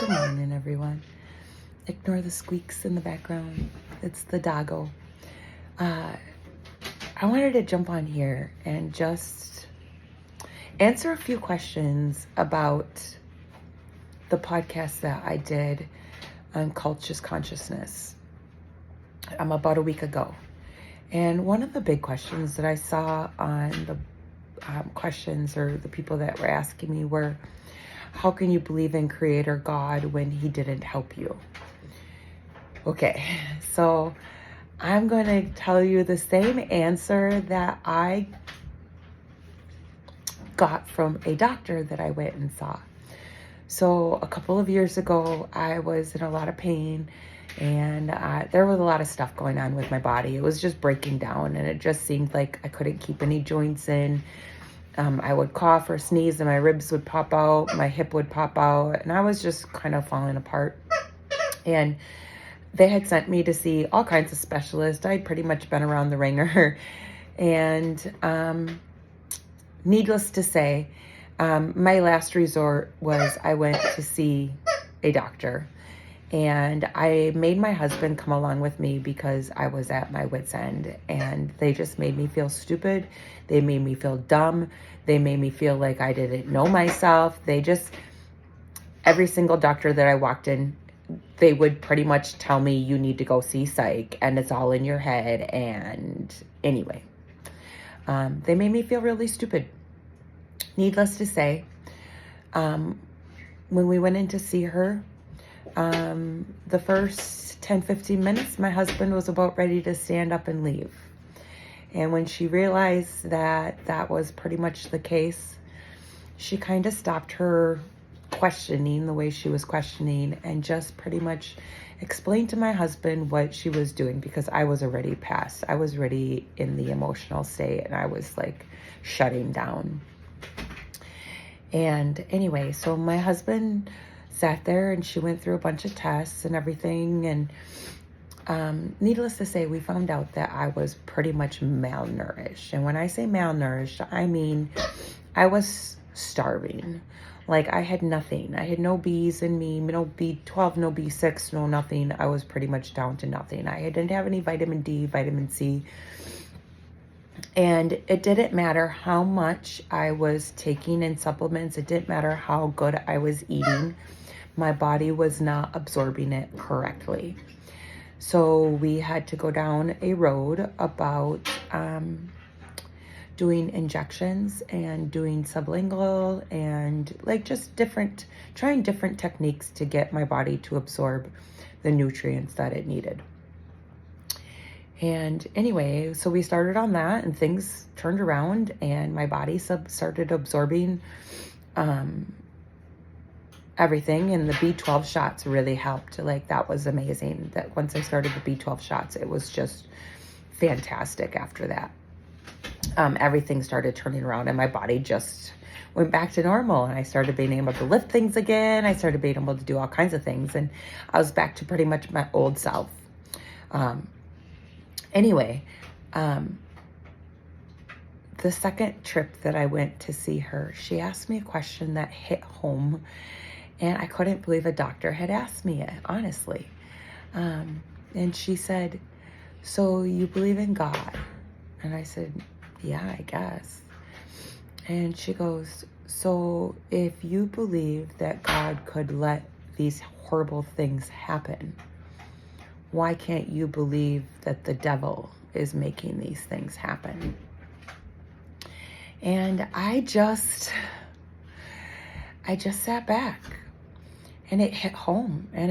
Good morning, everyone. Ignore the squeaks in the background. It's the doggo. I wanted to jump on here and just answer a few questions about the podcast that I did on Cultious Consciousness about a week ago. And one of the big questions that I saw on the questions, or the people that were asking me, were, how can you believe in Creator God when He didn't help you? Okay, so I'm going to tell you the same answer that I got from a doctor that I went and saw. So a couple of years ago, I was in a lot of pain, and there was a lot of stuff going on with my body. It was just breaking down, and it just seemed like I couldn't keep any joints in. I would cough or sneeze and my ribs would pop out, my hip would pop out, and I was just kind of falling apart. And they had sent me to see all kinds of specialists. I'd pretty much been around the ringer. And needless to say, my last resort was I went to see a doctor. And I made my husband come along with me because I was at my wit's end, and they just made me feel stupid. They made me feel dumb. They made me feel like I didn't know myself. Every single doctor that I walked in, they would pretty much tell me, you need to go see psych, and it's all in your head. And anyway, they made me feel really stupid. Needless to say, when we went in to see her, the first 10-15 minutes, my husband was about ready to stand up and leave. And when she realized that that was pretty much the case, she kind of stopped her questioning the way she was questioning and just pretty much explained to my husband what she was doing, because I was already past. I was already in the emotional state, and I was like shutting down. And anyway, so my husband sat there, and she went through a bunch of tests and everything. And needless to say, we found out that I was pretty much malnourished. And when I say malnourished, I mean I was starving. Like, I had nothing. I had no B's in me, no B12, no B6, no nothing. I was pretty much down to nothing. I didn't have any vitamin D, vitamin C. And it didn't matter how much I was taking in supplements. It didn't matter how good I was eating. My body was not absorbing it correctly. So we had to go down a road about doing injections and doing sublingual, and like just trying different techniques to get my body to absorb the nutrients that it needed. And anyway, so we started on that, and things turned around, and my body started absorbing everything. And the B12 shots really helped. Like, that was amazing. That once I started the B12 shots, it was just fantastic after that. Everything started turning around, and my body just went back to normal, and I started being able to lift things again. I started being able to do all kinds of things, and I was back to pretty much my old self. Anyway, the second trip that I went to see her, she asked me a question that hit home, and I couldn't believe a doctor had asked me it, honestly. And she said, so you believe in God? And I said, yeah, I guess. And she goes, so if you believe that God could let these horrible things happen, why can't you believe that the devil is making these things happen? And I just sat back, and it hit home, and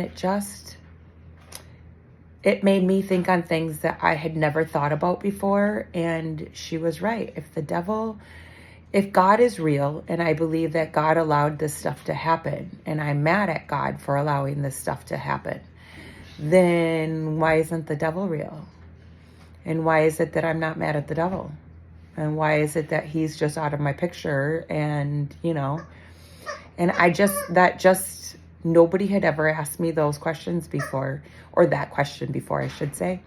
it made me think on things that I had never thought about before. And she was right. If God is real, and I believe that God allowed this stuff to happen, and I'm mad at God for allowing this stuff to happen, then why isn't the devil real? And why is it that I'm not mad at the devil? And why is it that he's just out of my picture? And, nobody had ever asked me those questions before, or that question before, I should say.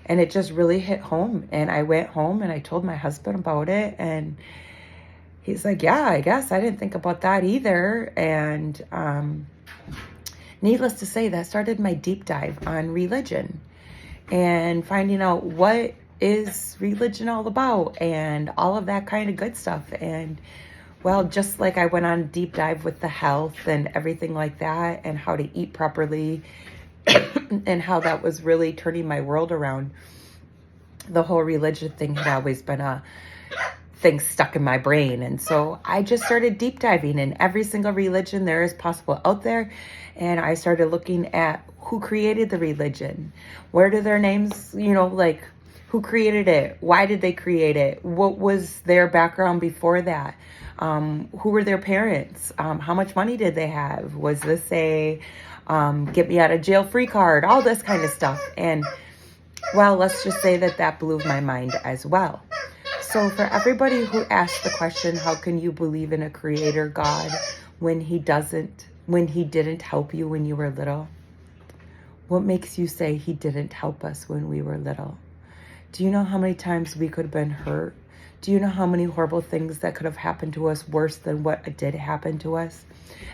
And it just really hit home. And I went home and I told my husband about it, and he's like, yeah, I guess I didn't think about that either. And Needless to say, that started my deep dive on religion and finding out what is religion all about and all of that kind of good stuff. And well, just like I went on a deep dive with the health and everything like that and how to eat properly and how that was really turning my world around, the whole religion thing had always been a thing stuck in my brain. And so I just started deep diving in every single religion there is possible out there. And I started looking at who created the religion. Where do their names, like who created it? Why did they create it? What was their background before that? Who were their parents? How much money did they have? Was this a get me out of jail free card? All this kind of stuff. And well, let's just say that blew my mind as well. So for everybody who asked the question, how can you believe in a creator God when he didn't help you when you were little? What makes you say he didn't help us when we were little? Do you know how many times we could have been hurt? Do you know how many horrible things that could have happened to us worse than what did happen to us?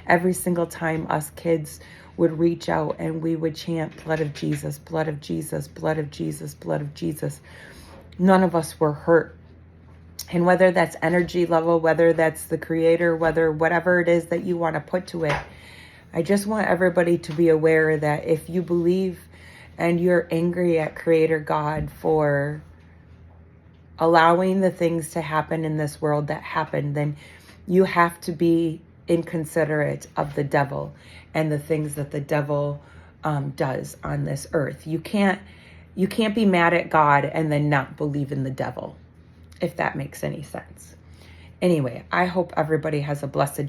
Every single time us kids would reach out and we would chant, blood of Jesus, blood of Jesus, blood of Jesus, blood of Jesus. None of us were hurt. And whether that's energy level, whether that's the creator, whatever it is that you want to put to it, I just want everybody to be aware that if you believe and you're angry at Creator God for allowing the things to happen in this world that happen, then you have to be inconsiderate of the devil and the things that the devil does on this earth. You can't be mad at God and then not believe in the devil, if that makes any sense. Anyway, I hope everybody has a blessed